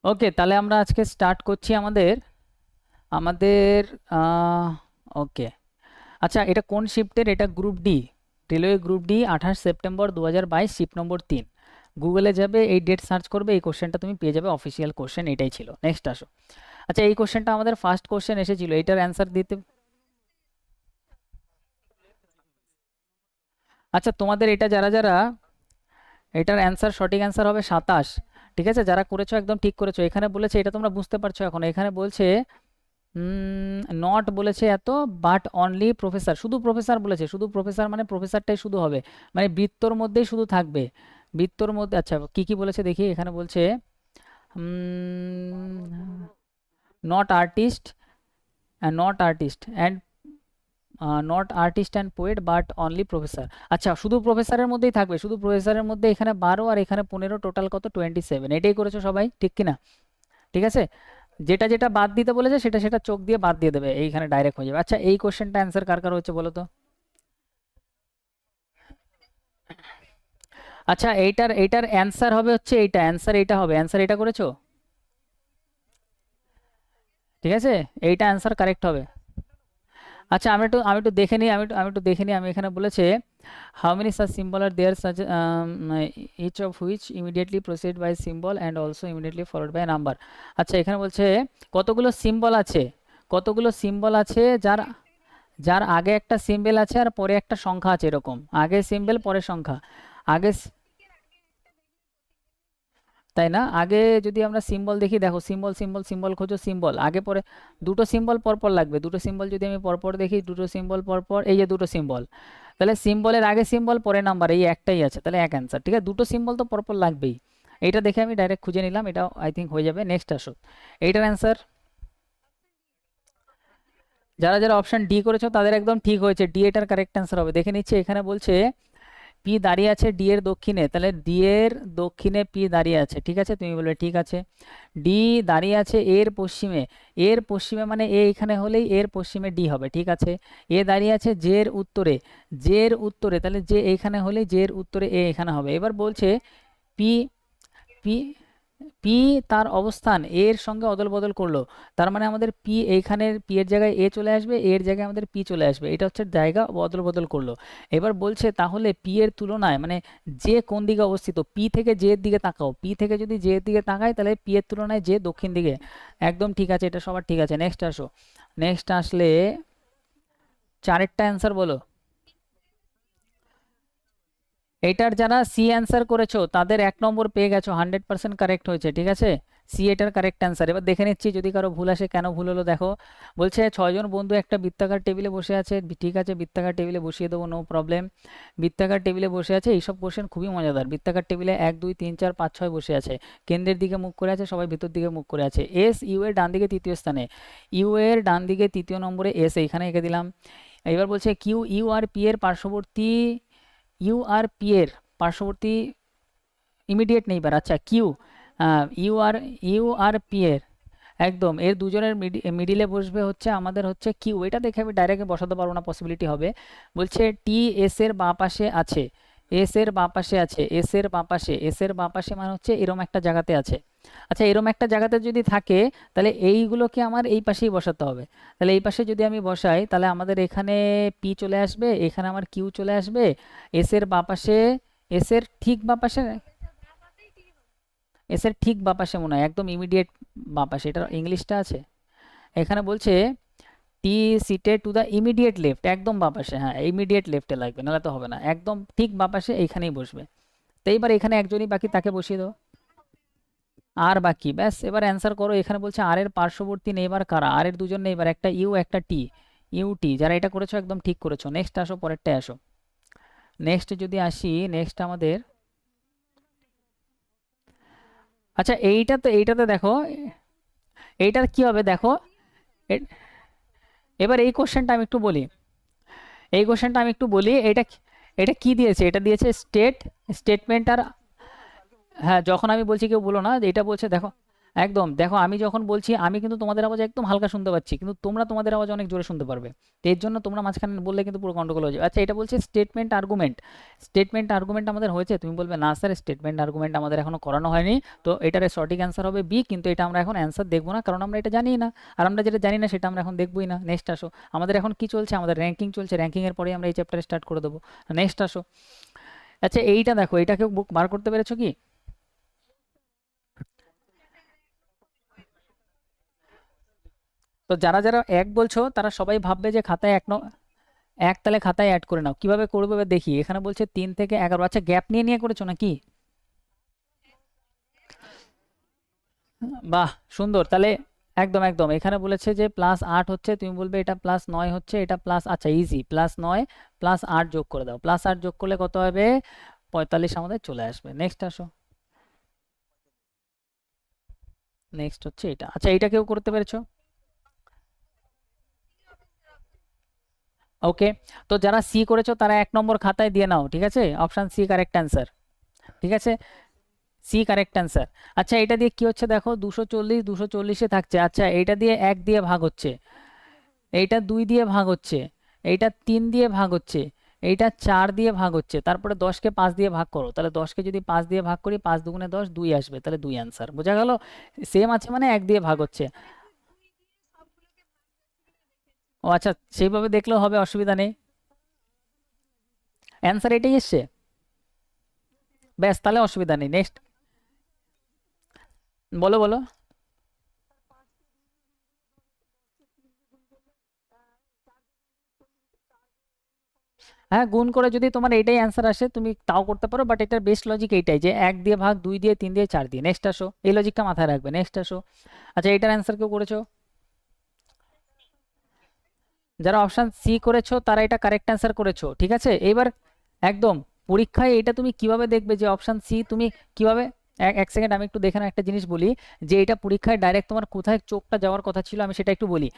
ওকে, তাহলে আমরা আজকে স্টার্ট করছি আমাদের আমাদের ওকে। আচ্ছা, এটা কোন শিফটের? এটা group D, railway group D, 28 September 2022, shift number 3। গুগলে যাবে, এই ডেট সার্চ করবে, এই কোশ্চেনটা তুমি পেয়ে যাবে, অফিসিয়াল কোশ্চেন এটাই ছিল। নেক্সট আসো। আচ্ছা, এই কোশ্চেনটা আমাদের ফার্স্ট কোশ্চেন এসেছিল, এটার অ্যান্সার দিতে। আচ্ছা, তোমাদের এটা যারা যারা, এটার অ্যান্সার, সঠিক অ্যান্সার হবে 27। ঠিক আছে, যারা করেছো একদম ঠিক করেছো। এখানে বলেছে, এটা তোমরা বুঝতে পারছো এখন, এখানে বলছে নট বলেছে এত, বাট অনলি প্রফেসর, শুধু প্রফেসর বলেছে, শুধু প্রফেসর মানে প্রফেসরটাই শুধু হবে, মানে বৃত্তর মধ্যেই শুধু থাকবে, বৃত্তর মধ্যে। আচ্ছা, কি কি বলেছে দেখি, এখানে বলছে not artist, not artist and not artist and poet but only professor. আচ্ছা, শুধু প্রফেসরের মধ্যেই থাকবে, শুধু প্রফেসরের মধ্যে, এখানে 12 আর এখানে 15, টোটাল কত? 27। এটাই করেছো সবাই, ঠিক কি না? ঠিক আছে, যেটা যেটা বাদ দিতে বলেছে সেটা সেটা চোখ দিয়ে বাদ দিয়ে দেবে, এইখানে ডাইরেক্ট হয়ে যাবে। আচ্ছা, এই কোশ্চেনটা অ্যান্সার কার কার হচ্ছে বলো তো? আচ্ছা, এইটার এইটার অ্যান্সার হবে হচ্ছে এইটা, অ্যান্সার এইটা হবে, অ্যান্সার এটা করেছো? ঠিক আছে, এইটা অ্যান্সার কারেক্ট হবে। আচ্ছা, আমি একটু দেখে নিই, আমি একটু দেখে নিই। আমি এখানে বলেছে how many such symbol are there such, each of which immediately proceed by symbol and also immediately followed by number. আচ্ছা, এখানে বলছে কতগুলো সিম্বল আছে, কতগুলো সিম্বল আছে যার যার আগে একটা সিম্বল আছে আর পরে একটা সংখ্যা আছে, এরকম আগে সিম্বল পরে সংখ্যা। আগে তাই না? আগে যদি আমরা সিম্বল দেখি, দেখো সিম্বল সিম্বল সিম্বল খোঁজো, সিম্বল আগে পরে, দুটো সিম্বল পরপর লাগবে, দুটো সিম্বল যদি আমি পরপর দেখি, দুটো সিম্বল পরপর, এই যে দুটো সিম্বল, তাহলে সিম্বলের আগে সিম্বল পরে নাম্বার, এই একটাই আছে, তাহলে এক অ্যান্সার। ঠিক আছে, দুটো সিম্বল তো পরপর লাগবেই। এইটা দেখে আমি ডাইরেক্ট খুঁজে নিলাম, এটা আই থিঙ্ক হয়ে যাবে। নেক্সট আসো, এইটার অ্যান্সার, যারা যারা অপশন ডি করেছো তাদের একদম ঠিক হয়েছে, ডি এটার কারেক্ট অ্যান্সার হবে। দেখে নিচ্ছে, এখানে বলছে পি দাঁড়িয়ে আছে ডি এর দক্ষিণে, তাহলে ডি এর দক্ষিণে পি দাঁড়িয়ে আছে। ঠিক আছে, তুমি বলবে ঠিক আছে। ডি দাঁড়িয়ে আছে এর পশ্চিমে, এর পশ্চিমে মানে এ এখানে হলেই এর পশ্চিমে ডি হবে। ঠিক আছে, এ দাঁড়িয়ে আছে জের উত্তরে, জের উত্তরে, তাহলে যে এইখানে হলেই জের উত্তরে এ এখানে হবে। এবার বলছে পি, পি পি তার অবস্থান এর সঙ্গে অদল বদল করলো, তার মানে আমাদের পি এইখানের, পি এর জায়গায় এ চলে আসবে, এর জায়গায় আমাদের পি চলে আসবে, এটা হচ্ছে জায়গা অদল বদল করলো। এবার বলছে তাহলে পি এর তুলনায়, মানে যে কোন দিকে অবস্থিত, পি থেকে জে এর দিকে তাকাও, পি থেকে যদি জে এর দিকে তাকাই তাহলে পি এর তুলনায় জে দক্ষিণ দিকে। একদম ঠিক আছে, এটা সবার ঠিক আছে। নেক্সট আসো, নেক্সট আসলে চারেরটা অ্যান্সার বলো। এটার যারা সি অ্যান্সার করেছো তাদের 1 নম্বর পেয়ে গেছো, 100% কারেক্ট হয়েছে। ঠিক আছে, সি এটার কারেক্ট অ্যান্সার। এবার দেখে নিচ্ছি যদি কারো ভুল আসে, কেন ভুল হলো দেখো। বলছে 6 জন বন্ধু একটা বৃত্তাকার টেবিলে বসে আছে। ঠিক আছে, বৃত্তাকার টেবিলে বসিয়ে দেবো, নো প্রবলেম। বৃত্তাকার টেবিলে বসে আছে, এইসব কোশ্চেন খুবই মজাদার। বৃত্তাকার টেবিলে 1 2 3 4 5 6 বসে আছে, কেন্দ্রের দিকে মুখ করে আছে, সবাই ভিতর দিকে মুখ করে আছে। এস ইউ এর ডান দিকে তৃতীয় স্থানে, ইউ এর ডান দিকে তৃতীয় নম্বরে এস এইখানে এঁকে দিলাম। এবার বলছে কিউ ইউ আর পি এর পার্শ্ববর্তী, ইউ আর পি এর পার্শ্ববর্তী, ইমিডিয়েট নেইবার। আচ্ছা, Q, U R, U R P এর একদম এর দুজনের মিডিলে বসবে হচ্ছে আমাদের হচ্ছে কিউ। এটা দেখে আমি ডাইরেক্ট বসাতে পারবো না, পসিবিলিটি হবে। বলছে টি এস এর বাঁ পাশে আছে, এস এর বাঁ পাশে আছে, এস এর বাঁ পাশে, এস এর বাঁ পাশে মানে হচ্ছে এরম একটা জায়গাতে আছে। আচ্ছা, এরম একটা জায়গাতে যদি থাকে তাহলে এইগুলোকে আমার এই পাশেই বসাতে হবে। তাহলে এই পাশে যদি আমি বসাই তাহলে আমাদের এখানে পি চলে আসবে, এখানে আমার কিউ চলে আসবে, এস এর বাঁ পাশে, এস এর ঠিক বাঁ পাশে, এস এর ঠিক বাঁ পাশে মনে হয়, একদম ইমিডিয়েট বাঁ পাশে, এটা ইংলিশটা আছে। এখানে বলছে টি সিটে টু দ্য ইমিডিয়েট লেফট, একদম বাঁ পাশে, হ্যাঁ ইমিডিয়েট লেফটে লাগবে, নাহলে তো হবে না, একদম ঠিক বাঁ পাশে এইখানেই বসবে। তো এইবার এখানে একজনই বাকি, তাকে বসিয়ে দাও। আর বাকি ব্যাস, এবার অ্যান্সার করো। এখানে বলছে আর এর পার্শ্ববর্তী নেইবার কারা, আর এর দুজন নেইবার, একটা ইউ একটা টি, ইউ টি। যারা এটা করেছো একদম ঠিক করেছো। নেক্সট আসো, পরেরটায় আসো। নেক্সট যদি আসি, নেক্সট আমাদের, আচ্ছা এইটা তো, এইটাতে দেখো এইটার কি হবে দেখো। এ- এবার এই কোশ্চেনটা আমি একটু বলি, এই কোশ্চেনটা আমি একটু বলি, এটা এটা কি দিয়েছে, এটা দিয়েছে স্টেটমেন্ট আর, হ্যাঁ যখন আমি বলছি কেউ বলো না, এটা বলছে দেখো, একদম দেখো, আমি যখন বলছি আমি কিন্তু তোমাদের আওয়াজ একদম হালকা শুনতে পাচ্ছি, কিন্তু তোমরা তোমাদের আওয়াজ অনেক জোরে শুনতে পারবে। তো এর জন্য তোমরা মাঝখানে বললে কিন্তু পুরো গন্ডগোল হয়ে যাবে। আচ্ছা, এটা বলছে স্টেটমেন্ট আর্গুমেন্ট। স্টেটমেন্ট আর্গুমেন্ট আমাদের হয়েছে, তুমি বলবে না স্যার স্টেটমেন্ট আর্গুমেন্ট আমাদের এখনো করানো হয়নি। তো এটার সঠিক অ্যান্সার হবে বি, কিন্তু এটা আমরা এখন অ্যান্সার দেখবো না, কারণ আমরা এটা জানি না। আর আমরা যেটা জানি না সেটা আমরা এখন দেখবোই না। নেক্সট আসো। আমাদের এখন কি চলছে, আমাদের র্যাঙ্কিং চলছে, র্যাঙ্কিংয়ের পরেই আমরা এই চ্যাপ্টার স্টার্ট করে দেবো। নেক্সট আসো। আচ্ছা এইটা দেখো, এটা কেউ বুক বার করতে পেরেছো কি? তো যারা যারা এক বলছো তারা সবাই ভাববে যে খাতায় এক, তাহলে খাতায় অ্যাড করে নাও। কিভাবে করবে এবার দেখি। এখানে বলছে 3 থেকে 11। আচ্ছা, গ্যাপ নিয়ে নিয়ে করেছো নাকি? বাহ, সুন্দর তাহলে। একদম একদম, এখানে বলেছে যে +8 হচ্ছে, তুমি বলবে এটা +9 হচ্ছে, এটা প্লাস, আচ্ছা ইজি, +9 +8 যোগ করে দাও। +8 যোগ করলে কত হবে? 45 আমাদের চলে আসবে। নেক্সট আসো। নেক্সট হচ্ছে এটা। আচ্ছা, এটা কেউ করতে পেরেছো? ওকে। তো যারা সি করেছো তারা 1 নম্বর খাতায় দিয়ে নাও, ঠিক আছে? Option C correct answer. ঠিক আছে, সি কারেক্ট অ্যান্সার। আচ্ছা, এটা দিয়ে কি হচ্ছে দেখো, 240 240-এ থাকছে। আচ্ছা, এইটা দিয়ে 1 দিয়ে ভাগ হচ্ছে, এইটা 2 দিয়ে ভাগ হচ্ছে, এইটা 3 দিয়ে ভাগ হচ্ছে, এইটা 4 দিয়ে ভাগ হচ্ছে। তারপরে 10কে 5 দিয়ে ভাগ করো, তাহলে 10কে যদি 5 দিয়ে ভাগ করি, 5 দুগুণে 10, 2 আসবে, তাহলে 2 অ্যান্সার। বোঝা গেল? সেম আছে মানে 1 দিয়ে ভাগ হচ্ছে। ও আচ্ছা, সেইভাবে দেখলেও হবে, অসুবিধা নেই। অ্যান্সার এটাই এসছে, ব্যাস তাহলে অসুবিধা নেই। নেক্সট, বলো বলো। হ্যাঁ, গুণ করে যদি তোমার এইটাই অ্যান্সার আসে তুমি তাও করতে পারো, বাট এটার বেস্ট লজিক এইটাই যে 1 দিয়ে ভাগ, 2 দিয়ে, 3 দিয়ে, 4 দিয়ে। নেক্সট আসো, এই লজিকটা মাথায় রাখবে। নেক্সট আসো। আচ্ছা, এটার অ্যান্সার কেউ করেছো? যারা অপশন সি করেছো তারা এটা কারেক্ট অ্যান্সার করেছো, ঠিক আছে? এবার একদম পরীক্ষায় এটা তুমি কিভাবে দেখবে যে অপশন সি তুমি কিভাবে, এক এক সেকেন্ড আমি একটু দেখে না একটা জিনিস বলি, যে এটা পরীক্ষায় ডাইরেক্ট তোমার কোথায় চোখটা যাওয়ার কথা ছিল আমি সেটা একটু বলি।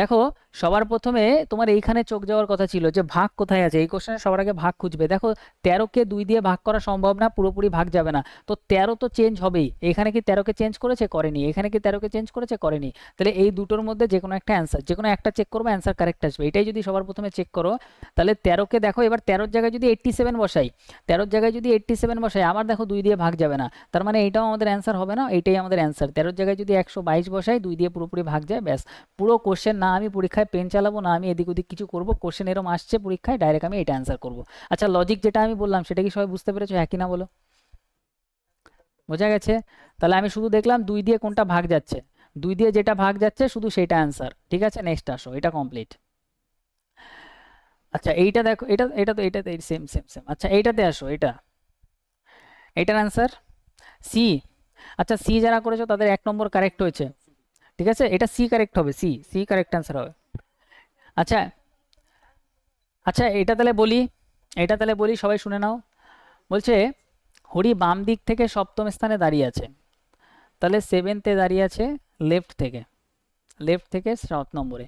দেখো, সবার প্রথমে তোমার এইখানে চোখ যাওয়ার কথা ছিল যে ভাগ কোথায় আছে, এই কোশ্চেনে সবার আগে ভাগ খুঁজবে। দেখো, 13কে 2 দিয়ে ভাগ করা সম্ভব না, পুরোপুরি ভাগ যাবে না। তো 13 তো চেঞ্জ হবেই। এখানে কি 13কে চেঞ্জ করেছে? করেনি। এখানে কি 13কে চেঞ্জ করেছে? করেনি। তাহলে এই দুটোর মধ্যে যে কোনো একটা অ্যান্সার, যে কোনো একটা চেক করবো, অ্যান্সার কারেক্ট আসবে। এটাই যদি সবার প্রথমে চেক করো, তাহলে 13কে দেখো, এবার 13-র জায়গায় যদি 87 বসাই, 13-র জায়গায় যদি 87 বসাই, আবার দেখো 2 দিয়ে ভাগ যাবে না, তার মানে এইটাও আমাদের অ্যান্সার হবে না, এইটাই আমাদের অ্যান্সার। 13-র জায়গায় যদি 122 বসাই, 2 দিয়ে পুরোপুরি ভাগ যায়, ব্যাস। পুরো কোশ্চেন না আমি পরীক্ষায় পেন চালাবো, না আমি এদিক ওদিক কিছু করবো, কোশ্চেন এরম আসছে পরীক্ষায়, ডাইরেক্ট আমি এটা অ্যান্সার করবো। আচ্ছা, লজিক যেটা আমি বললাম সেটা কি সবাই বুঝতে পেরেছো? হ্যাঁ কি না বলো? বোঝা গেছে? তাহলে আমি শুধু দেখলাম 2 দিয়ে কোনটা ভাগ যাচ্ছে, 2 দিয়ে যেটা ভাগ যাচ্ছে শুধু সেটা অ্যান্সার। ঠিক আছে, নেক্সট আসো, এটা কমপ্লিট। আচ্ছা, এইটা দেখো, এটা এটা তো এটাতে সেম সেম সেম। আচ্ছা, এইটাতে আসো, এটার অ্যান্সার সি। আচ্ছা, সি যারা করেছো তাদের 1 নম্বর কারেক্ট হয়েছে, ঠিক আছে? এটা সি কারেক্ট হবে, সি সি কারেক্ট অ্যান্সার হবে। আচ্ছা। আচ্ছা, এটা তাহলে বলি সবাই শুনে নাও। বলছে হরি বাম দিক থেকে সপ্তম স্থানে দাঁড়িয়ে আছে, তাহলে সেভেন্থে দাঁড়িয়ে আছে লেফট থেকে, লেফট থেকে 7 নম্বরে।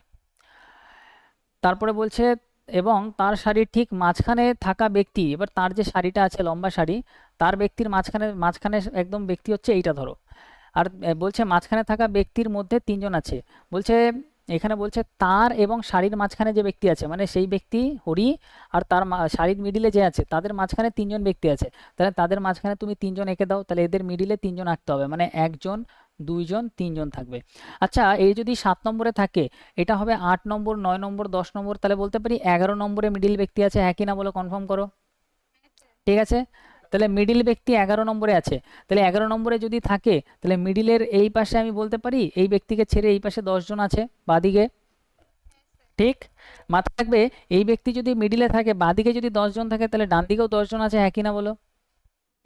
তারপরে বলছে এবং তার শাড়ির ঠিক মাঝখানে থাকা ব্যক্তি, এবার তার যে শাড়িটা আছে লম্বা শাড়ি, তার ব্যক্তির মাঝখানে মাঝখানে একদম ব্যক্তি হচ্ছে এইটা ধরো। আর বলছে মাঝখানে থাকা ব্যক্তির মধ্যে 3 জন আছে। বলছে, এখানে বলছে তার এবং শাড়ির মাঝখানে যে ব্যক্তি আছে, মানে সেই ব্যক্তি হরি, আর তার শাড়ির মিডিলে যে আছে তাদের মাঝখানে 3 জন ব্যক্তি আছে। তাহলে তাদের মাঝখানে তুমি 3 জন এঁকে দাও, তাহলে এদের মিডিলে 3 জন আঁকতে হবে, মানে 1 জন, 2 জন, 3 জন থাকবে। আচ্ছা, এই যদি 7 নম্বরে থাকে, এটা হবে 8 নম্বর, 9 নম্বর, 10 নম্বর, তাহলে বলতে পারি 11 নম্বরে মিডিল ব্যক্তি আছে। হ্যাঁ কি না বলো, কনফার্ম করো। ঠিক আছে, তাহলে মিডিল ব্যক্তি 11 নম্বরে আছে। তাহলে 11 নম্বরে যদি থাকে, তাহলে মিডিলের এই পাশে আমি বলতে পারি এই ব্যক্তিকে ছেড়ে এই পাশে 10 জন আছে বাদিকে। ঠিক, মাথায় রাখবে, এই ব্যক্তি যদি মিডিলে থাকে, বাদিকে যদি 10 জন থাকে, তাহলে ডান দিকেও 10 জন আছে। হ্যাঁ কি না বলো,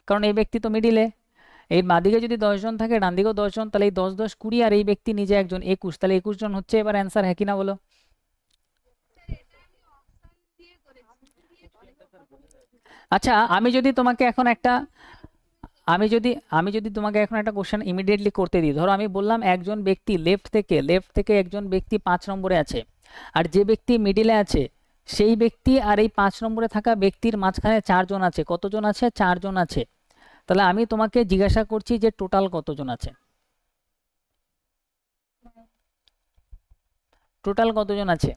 কারণ এই ব্যক্তি তো মিডিলে। এই বাদিকে যদি 10 জন থাকে, ডান দিকেও 10 জন, তাহলে এই 10 10 20, আর এই ব্যক্তি নিজে একজন, 21, তাহলে 21 জন হচ্ছে এবার অ্যান্সার। হ্যাঁ কি না বলো? আচ্ছা, আমি যদি তোমাকে এখন একটা কোশ্চেন ইমিডিয়েটলি করতে দিই, ধরো আমি বললাম একজন ব্যক্তি লেফট থেকে একজন ব্যক্তি 5 নম্বরে আছে, আর যে ব্যক্তি মিডিলে আছে সেই ব্যক্তি আর এই 5 নম্বরে থাকা ব্যক্তির মাঝখানে 4 জন আছে। কতজন আছে? 4 জন আছে। তাহলে আমি তোমাকে জিজ্ঞাসা করছি যে টোটাল কতজন আছে? টোটাল কতজন আছে?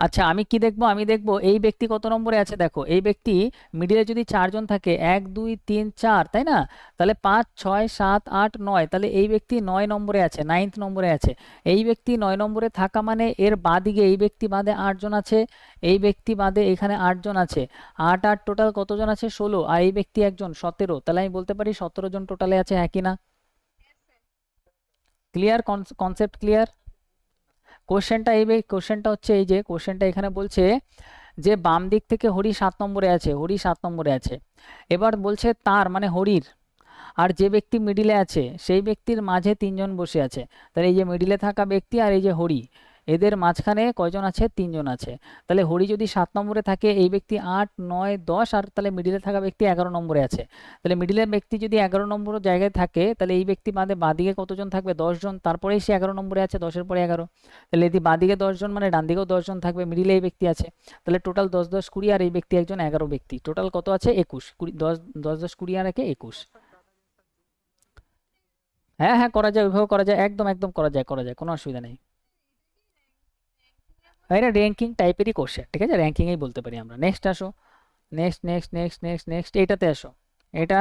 আচ্ছা আমি কি দেখবো, আমি দেখবো এই ব্যক্তি কত নম্বরে আছে। দেখো এই ব্যক্তি মিডিলে যদি চারজন থাকে, 1 2 3 4, তাই না? তাহলে 5 6 7 8 9, তাহলে এই ব্যক্তি 9 নম্বরে আছে, 9th নম্বরে আছে। এই ব্যক্তি 9 নম্বরে থাকা মানে এর বাদিকে এই ব্যক্তি বাদে 8 জন আছে, এই ব্যক্তি বাদে এখানে 8 জন আছে। 8 8 টোটাল কতজন আছে? 16, আর এই ব্যক্তি একজন, 17। তাহলে আমি বলতে পারি 17 জন টোটালে আছে, হ্যাঁ কি না? ক্লিয়ার? Concept clear? কোশ্চেনটা কোশ্চেনটা হচ্ছে এই যে কোশ্চেনটা এখানে বলছে যে বাম দিক থেকে হরি 7 নম্বরে আছে, হরি 7 নম্বরে আছে। এবার বলছে তার মানে হরির আর যে ব্যক্তি মিডিলে আছে সেই ব্যক্তির মাঝে 3 জন বসে আছে। তাহলে এই যে মিডিলে থাকা ব্যক্তি আর এই যে হরি, এদের মাঝখানে কয়জন আছে? 3 জন আছে। তাহলে হরি যদি 7 নম্বরে থাকে, এই ব্যক্তি 8 9 10, আর তাহলে মিডিলে থাকা ব্যক্তি 11 নম্বরে আছে। তাহলে মিডিলের ব্যক্তি যদি 11 নম্বর জায়গায় থাকে, তাহলে এই ব্যক্তি বাদে বাদিকে কতজন থাকবে? 10 জন। তারপরেই সে 11 নম্বরে আছে, 10-এর পরে 11। তাহলে এদি বাদিকে 10 জন মানে ডান দিকেও 10 জন থাকবে, মিডিলে এই ব্যক্তি আছে। তাহলে টোটাল 10 10 20, আর এই ব্যক্তি একজন, 11 ব্যক্তি। টোটাল কত আছে? 21। 10 10 10 20 আর 21। হ্যাঁ হ্যাঁ করা যায়, ওইভাবে করা যায়, একদম একদম করা যায়, করা যায়, কোনো অসুবিধা নেই। এটা র্যাঙ্কিং টাইপেরই কোশ্চেন, ঠিক আছে? র্যাঙ্কিংই বলতে পারি আমরা। নেক্সট আসো, next next next next next এইটাতে আসো। এটা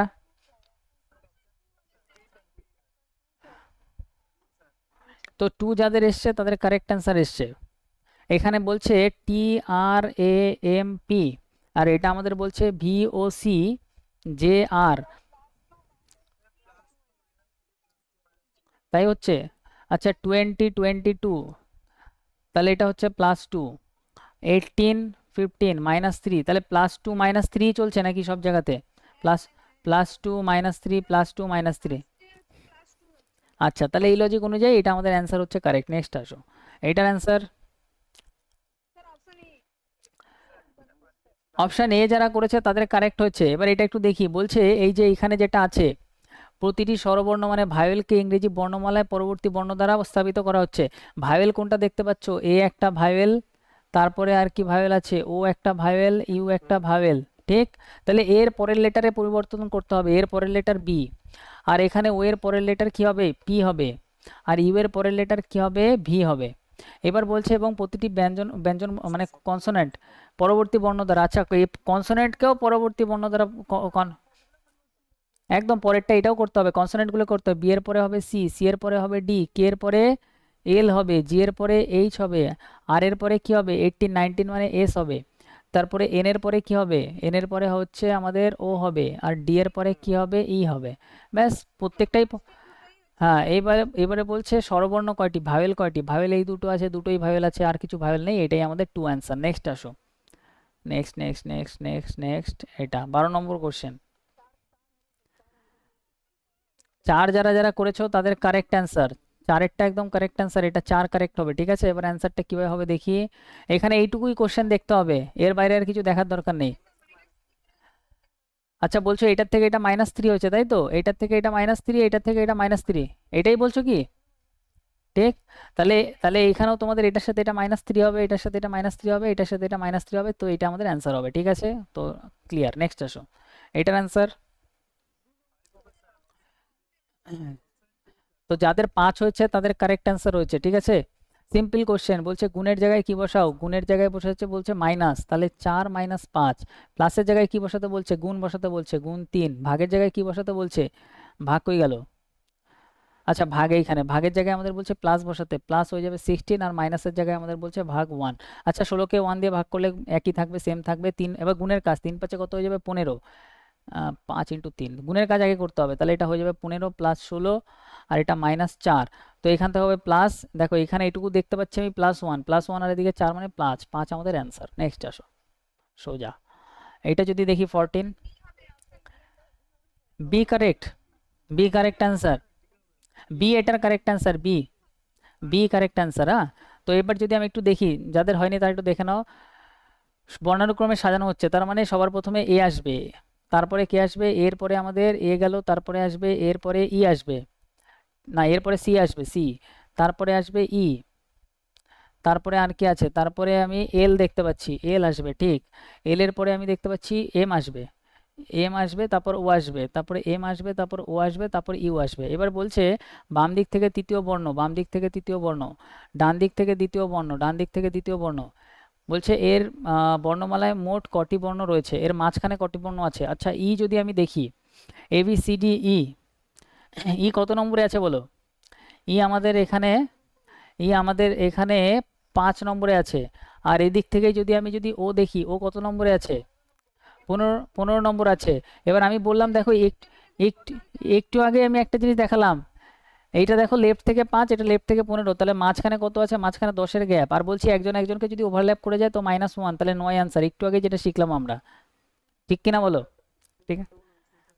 তো 2 যাদের এসছে তাদের কারেক্ট অ্যান্সার এসছে। এখানে বলছে TRAMP, আর এটা আমাদের বলছে VOCJR, তাই হচ্ছে। আচ্ছা 20 22, তাহলে এটা হচ্ছে +2। 18 15 -3, তাহলে +2 -3 চলছে নাকি সব জায়গাতে? প্লাস +2 -3 +2 -3। আচ্ছা তাহলে এই লজিক অনুযায়ী এটা আমাদের অ্যান্সার হচ্ছে কারেক্ট। নেক্সট আসো, এইটার অ্যান্সার অপশান এ যারা করেছে তাদের কারেক্ট হচ্ছে। এবার এটা একটু দেখি, বলছে এই যে এখানে যেটা আছে, প্রতিটি স্বরবর্ণ মানে ভাওয়েলকে ইংরেজি বর্ণমালায় পরবর্তী বর্ণ দ্বারা স্থাপিত করা হচ্ছে। ভাওয়েল কোনটা দেখতে পাচ্ছ? এ একটা ভাওয়েল, তারপরে আর কি ভাওয়েল আছে? ও একটা ভাওয়েল, ইউ একটা ভাওয়েল, ঠিক? তাহলে এর পরের লেটারে পরিবর্তন করতে হবে, এর পরের লেটার বি, আর এখানে ও এর পরের লেটার কি হবে? পি হবে, আর ইউ এর পরের লেটার কি হবে? ভি হবে। এবার বলছে এবং প্রতিটি ব্যঞ্জন ব্যঞ্জন মানে কনসোনেন্ট পরবর্তী বর্ণ দ্বারা, আচ্ছা এই কনসোনেন্টকেও পরবর্তী বর্ণ দ্বারা একদম পরেরটা এটাও করতে হবে, কনসোনেন্টগুলো করতে হবে। বি এর পরে হবে সি, সি এর পরে হবে ডি, কে এর পরে এল হবে, জি এর পরে এইচ হবে, আর এর পরে কি হবে? 18 19 মানে এস হবে। তারপরে এন এর পরে কি হবে? এন এর পরে হচ্ছে আমাদের ও হবে, আর ডি এর পরে কি হবে? ই হবে। ব্যাস প্রত্যেকটাই হ্যাঁ। এবারে এবারে বলছে স্বরবর্ণ কয়টি, ভাওয়েল কয়টি? ভাওয়েল এই দুটো আছে, দুটোই ভাওয়েল আছে, আর কিছু ভাওয়েল নেই। এটাই আমাদের টু অ্যান্সার। নেক্সট আসো, next next next next next এটা 12 নম্বর কোশ্চেন। 4 যারা যারা করেছো তাদের কারেক্ট অ্যান্সার, 4-এরটা একদম কারেক্ট অ্যান্সার, এটা 4 কারেক্ট হবে, ঠিক আছে? এবার অ্যান্সারটা কিভাবে হবে দেখি। এখানে এইটুকুই কোশ্চেন দেখতে হবে, এর বাইরে আর কিছু দেখার দরকার নেই। আচ্ছা বলছো এটার থেকে এটা -3 হয়েছে, তাই তো? এটার থেকে এটা -3, এটার থেকে এটা -3, এটাই বলছো কি? ঠিক। তাহলে তাহলে এখানেও তোমাদের এটার সাথে এটা -3 হবে, এটার সাথে এটা -3 হবে, এটার সাথে এটা -3 হবে, তো এটা আমাদের অ্যান্সার হবে, ঠিক আছে? তো ক্লিয়ার। নেক্সট আসো, এটার অ্যান্সার। তো যাদের 5 হয়েছে তাদের কারেক্ট অ্যান্সার হয়েছে, ঠিক আছে? সিম্পল কোশ্চেন, বলছে গুণের জায়গায় কি বসাও? গুণের জায়গায় বসাচ্ছে বলছে মাইনাস, তাহলে 4 - 5। প্লাসের জায়গায় কি বসাতে বলছে? গুণ বসাতে বলছে, গুণ 3। ভাগের জায়গায় কি বসাতে বলছে? ভাগ কই গেল? আচ্ছা ভাগ, এইখানে ভাগের জায়গায় আমাদের বলছে প্লাস বসাতে, প্লাস হয়ে যাবে 16, আর মাইনাসের জায়গায় আমাদের বলছে ভাগ 1। আচ্ছা 16কে 1 দিয়ে ভাগ করলে একই থাকবে, সেম থাকবে 3। এবার গুণের কাজ, 3 5 কত হয়ে যাবে? 15। 5 × 3 গুণের কাজ আগে করতে হবে, তাহলে এটা হয়ে যাবে 15 + 16, আর এটা -4। তো এখান থেকে হবে প্লাস, দেখো এখানে এইটুকু দেখতে পাচ্ছি আমি +1 +1, আর এদিকে 4 মানে +5 আমাদের অ্যান্সার। নেক্সট আসো, সোজা এইটা যদি দেখি 14, B correct, B correct answer, B এটার correct answer, B, B correct answer. হ্যাঁ, তো এবার যদি আমি একটু দেখি, যাদের হয়নি তারা একটু দেখে নাও। বর্ণানুক্রমে সাজানো হচ্ছে, তার মানে সবার প্রথমে এ আসবে, তারপরে কে আসবে? এর পরে আমাদের এ গেল, তারপরে আসবে এর পরে ই আসবে, না এরপরে সি আসবে, সি, তারপরে আসবে ই, তারপরে আর কি আছে? তারপরে আমি এল দেখতে পাচ্ছি, এল আসবে, ঠিক। এল এর পরে আমি দেখতে পাচ্ছি এম আসবে, এম আসবে, তারপর ও আসবে, তারপরে এম আসবে, তারপর ও আসবে, তারপর ইউ আসবে। এবার বলছে বাম দিক থেকে তৃতীয় বর্ণ, বাম দিক থেকে তৃতীয় বর্ণ, ডান দিক থেকে দ্বিতীয় বর্ণ, ডান দিক থেকে দ্বিতীয় বর্ণ। বলছে এর বর্ণমালায় মোট কটি বর্ণ রয়েছে, এর মাঝখানে কটি বর্ণ আছে। আচ্ছা ই যদি আমি দেখি, A B C D E, ই কত নম্বরে আছে বলো? ই আমাদের এখানে, ই আমাদের এখানে 5 নম্বরে আছে। আর এদিক থেকে যদি ও দেখি, ও কত নম্বরে আছে? 15 নম্বর আছে। এবার আমি বললাম দেখো একটু একটু আগে আমি একটা জিনিস দেখালাম, এইটা দেখো লেফট থেকে 5, এটা লেফট থেকে 15, তাহলে মাঝখানে কত আছে? মাঝখানে 10-এর গ্যাপ। আর বলছি একজন একজনকে যদি ওভারল্যাপ করে যায় তো -1, তাহলে 9 অ্যান্সার, একটু আগে যেটা শিখলাম আমরা। ঠিক কিনা বলো? ঠিক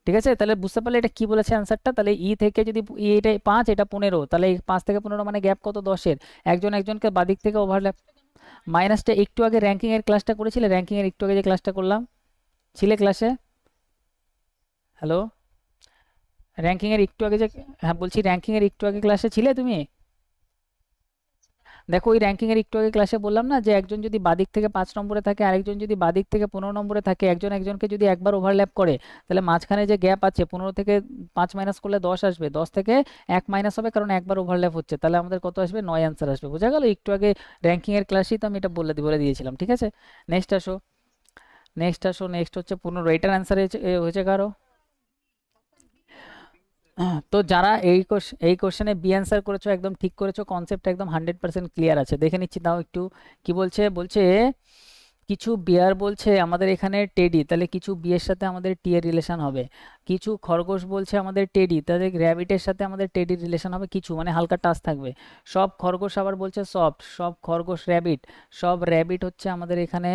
ঠিক আছে, তাহলে বুঝতে পারলে এটা কি বলেছে অ্যান্সারটা। তাহলে ই থেকে যদি এটা 5, এটা 15, তাহলে এই 5 থেকে 15 মানে গ্যাপ কত? 10-এর। একজন একজনকে বাদিক থেকে ওভারল্যাপ। মাইনাসটা একটু আগে র্যাঙ্কিং এর ক্লাসটা করেছিলে, র্যাঙ্কিং এর একটু আগে যে ক্লাসটা করলাম, ছিলে ক্লাসে? হ্যালো, র্যাঙ্কিং এর একটু আগে যে, হ্যাঁ বলছি র্যাঙ্কিং এর একটু আগে ক্লাসে ছিলে তুমি? দেখো ওই র্যাঙ্কিং এর একটু আগে ক্লাসে বললাম না যে একজন যদি বাদিক থেকে 5 নম্বরে থাকে, আরেকজন যদি বাদিক থেকে 15 নম্বরে থাকে, একজন একজনকে যদি একবার ওভারল্যাপ করে, তাহলে মাঝখানে যে গ্যাপ আছে 15 থেকে 5 মাইনাস করলে 10 আসবে, 10 থেকে 1 মাইনাস হবে কারণ একবার ওভারল্যাপ হচ্ছে, তাহলে আমাদের কত আসবে? 9 অ্যান্সার আসবে। বোঝা গেল? একটু আগে র্যাঙ্কিং এর ক্লাসেই তো আমি এটা বলে দিয়েছিলাম। ঠিক আছে, নেক্সট আসো, নেক্সট আসো, নেক্সট হচ্ছে 15। এটার অ্যান্সার হয়েছে কারো? তো যারা এই কোশ্চেনে বি অ্যান্সার করেছো একদম ঠিক করেছো, কনসেপ্ট একদম 100% ক্লিয়ার আছে। দেখে নিচ্ছি তাও একটু। কি বলছে? বলছে কিছু বিয়ার, বলছে আমাদের এখানে টেডি, তাহলে কিছু বিয়ের সাথে আমাদের টি এর রিলেশন হবে। কিছু খরগোশ বলছে আমাদের টেডি, তাদের র্যাবিটের সাথে আমাদের টেডির রিলেশন হবে কিছু, মানে হালকা টাচ থাকবে। সব খরগোশ আবার বলছে সফট, সব খরগোশ র্যাবিট, সব র্যাবিট হচ্ছে আমাদের এখানে,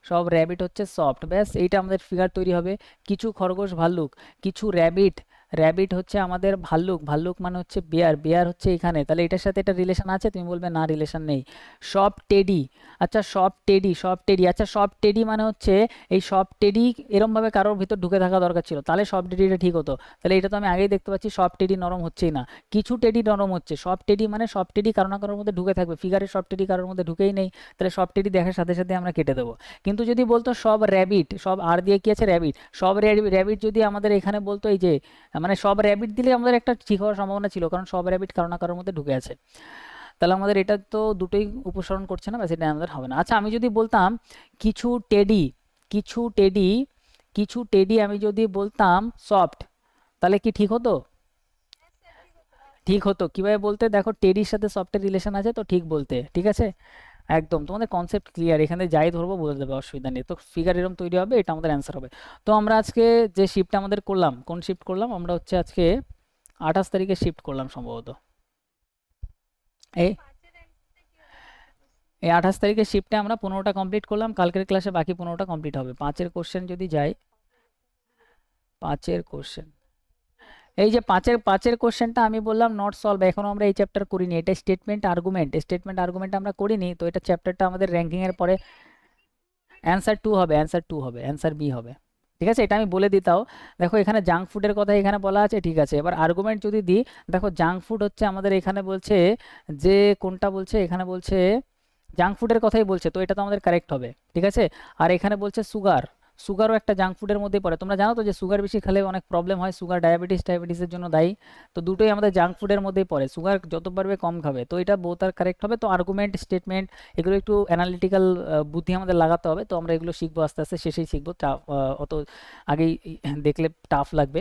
সব র্যাবিট হচ্ছে সফট। ব্যাস এইটা আমাদের ফিগার তৈরি হবে। কিছু খরগোশ ভাল্লুক, কিছু র্যাবিট, র্যাবিট হচ্ছে আমাদের ভাল্লুক, ভাল্লুক মানে হচ্ছে বেয়ার, বেয়ার হচ্ছে এখানে, তাহলে এটার সাথে এটা রিলেশন আছে? তুমি বলবে না রিলেশন নেই। সব টেডি, আচ্ছা সব টেডি, সব টেডি, আচ্ছা সব টেডি মানে হচ্ছে এই সব টেডি এরমভাবে কারোর ভিতর ঢুকে থাকা দরকার ছিল, তাহলে সব টেডিটা ঠিক হতো। তাহলে এটা তো আমি আগেই দেখতে পাচ্ছি সব টেডি নরম হচ্ছেই না, কিছু টেডি নরম হচ্ছে। সব টেডি মানে সব টেডি কারো না কারোর মধ্যে ঢুকে থাকবে, ফিগারে সব টেডি কারোর মধ্যে ঢুকেই নেই, তাহলে সব টেডি দেখার সাথে সাথে আমরা কেটে দেবো। কিন্তু যদি বলতো সব র্যাবিট, সব আর দিয়ে কি আছে? র্যাবিট, সব র্যাবিট যদি আমাদের এখানে বলতো এই যে, মানে সব র্যাবিট দিলে আমাদের একটা ঠিক হওয়ার সম্ভাবনা ছিল, কারণ সব র্যাবিট কারো না কারোর মধ্যে ঢুকে আছে। তাহলে আমাদের এটা তো দুটোই উপসরণ করছে না, বা সেটা আমাদের হবে না। আচ্ছা আমি যদি বলতাম কিছু টেডি, কিছু টেডি, কিছু টেডি আমি যদি বলতাম সফট, তাহলে কি ঠিক হতো? ঠিক হতো। কিভাবে বলতে? দেখো টেডির সাথে সফটের রিলেশন আছে তো ঠিক বলতে। ঠিক আছে, একদম তোমাদের কনসেপ্ট ক্লিয়ার, এখানে যাই ধরবো বলে দেবে, অসুবিধা নেই। তো ফিগার এরকম তৈরি হবে, এটা আমাদের অ্যান্সার হবে। তো আমরা আজকে যে শিফটটা আমাদের করলাম, কোন শিফট করলাম আমরা? হচ্ছে আজকে 28 তারিখে শিফট করলাম সম্ভবত। এই এই 28 তারিখের শিফটে আমরা 15টা কমপ্লিট করলাম, কালকের ক্লাসে বাকি 15টা কমপ্লিট হবে। 5-এর কোশ্চেন যদি যাই, 5-এর কোশ্চেন, এই যে পাঁচের কোশ্চেনটা আমি বললাম নট সলভ, এখনো আমরা এই চ্যাপ্টার করিনি। এটা স্টেটমেন্ট আর্গুমেন্ট, স্টেটমেন্ট আর্গুমেন্ট আমরা করিনি, তো এটা চ্যাপ্টারটা আমাদের র্যাঙ্কিং এর পরে অ্যান্সার 2 হবে, অ্যান্সার 2 হবে, অ্যান্সার বি হবে। ঠিক আছে, এটা আমি বলে দিতাও। দেখো এখানে জাঙ্ক ফুডের কথা এখানে বলা আছে, ঠিক আছে। এবার আর্গুমেন্ট যদি দিই, দেখো জাঙ্ক ফুড হচ্ছে আমাদের এখানে বলছে যে কোনটা বলছে, এখানে বলছে জাঙ্ক ফুডের কথাই বলছে, তো এটা তো আমাদের কারেক্ট হবে। ঠিক আছে, আর এখানে বলছে সুগার, সুগারও একটা জাঙ্ক ফুডের মধ্যেই পড়ে। তোমরা জানো তো যে সুগার বেশি খেলে অনেক প্রবলেম হয়, সুগার ডায়াবেটিসের জন্য দায়ী। তো দুটোই আমাদের জাঙ্ক ফুডের মধ্যেই পড়ে, সুগার যত পারবে কম খাবে, তো এটা বোথ আর কারেক্ট হবে। তো আর্গুমেন্ট, স্টেটমেন্ট এগুলো একটু অ্যানালিটিক্যাল বুদ্ধি আমাদের লাগাতে হবে, তো আমরা এগুলো শিখবো আস্তে আস্তে, শেষেই শিখবো, অত আগেই দেখলে টাফ লাগবে।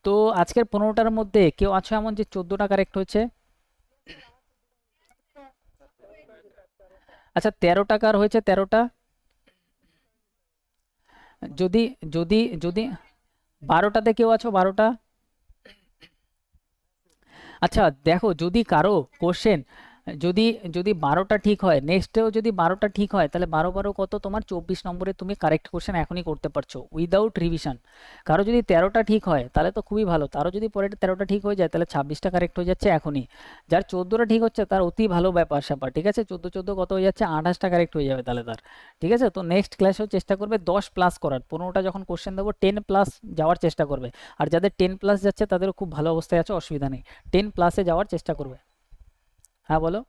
তো আজকের 15টার মধ্যে কেউ আছো এমন যে 14টা কারেক্ট হয়েছে? আচ্ছা 13টা কার হয়েছে? 13টা? যদি যদি যদি 12টাতে কেউ আছো? 12টা? আচ্ছা দেখো যদি কারো কোশ্চেন, যদি যদি 12টা ঠিক হয়, নেক্সটেও যদি 12টা ঠিক হয়, তাহলে 12 12 কত? তোমার 24 নম্বরে তুমি কারেক্ট কোশ্চেন এখনই করতে পারছো উইদাউট রিভিশন। কারো যদি 13টা ঠিক হয় তাহলে তো খুবই ভালো, তারও যদি পরে 13টা ঠিক হয়ে যায় তাহলে 26টা কারেক্ট হয়ে যাচ্ছে এখনই। যার 14টা ঠিক হচ্ছে তার অতি ভালো ব্যাপার স্যাপার। ঠিক আছে, 14 14 কত হয়ে যাচ্ছে? 28টা কারেক্ট হয়ে যাবে তাহলে তার। ঠিক আছে, তো নেক্সট ক্লাসেও চেষ্টা করবে 10 প্লাস করার, 15টা যখন কোশ্চেন দেবো 10 প্লাস যাওয়ার চেষ্টা করবে। আর যাদের 10 প্লাস যাচ্ছে তাদেরও খুব ভালো অবস্থায় আছে, অসুবিধা নেই, 10 প্লাসে যাওয়ার চেষ্টা করবে। হ্যাঁ বলো।